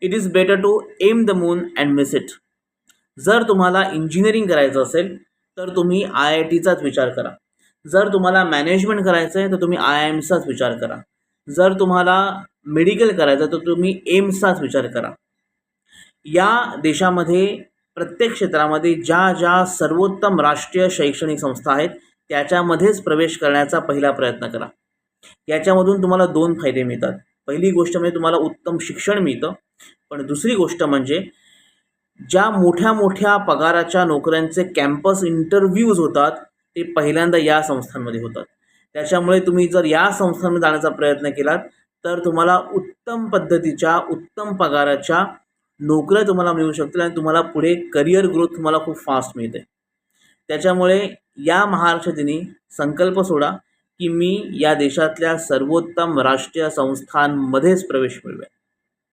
It is better to aim the moon and miss it. जर तुम्हाला engineering करायचं असेल तर तुम्ही IITचाच विचार करा. जर तुम्हाला मॅनेजमेंट करायचं आहे तर तुम्ही IIMचाच विचार करा. जर तुम्हाला मेडिकल करायचं तर तुम्ही एम्सचाच विचार करा. या देशामध्ये प्रत्येक क्षेत्रामध्ये ज्या ज्या सर्वोत्तम राष्ट्रीय शैक्षणिक संस्था आहेत त्याच्यामध्येच प्रवेश करण्याचा पहिला प्रयत्न करा. याच्यामधून तुम्हाला 2 फायदे मिळतात. पहिली गोष्ट म्हणजे तुम्हाला उत्तम शिक्षण मिळतं, पण दुसरी गोष्ट म्हणजे ज्या मोठ्या मोठ्या पगाराच्या नोकऱ्यांचे कॅम्पस इंटरव्ह्यूज होतात ते पहिल्यांदा या संस्थांमध्ये होतात. त्याच्यामुळे तुम्ही जर या संस्थांमध्ये जाण्याचा प्रयत्न केलात तर तुम्हाला उत्तम पद्धतीच्या उत्तम पगाराच्या नोकऱ्या तुम्हाला मिळू शकतील आणि तुम्हाला पुढे करिअर ग्रोथ तुम्हाला खूप फास्ट मिळते. त्याच्यामुळे या महाराष्ट्र दिनी संकल्प सोडा की मी या देशातल्या सर्वोत्तम राष्ट्रीय संस्थांमध्येच प्रवेश मिळवेन.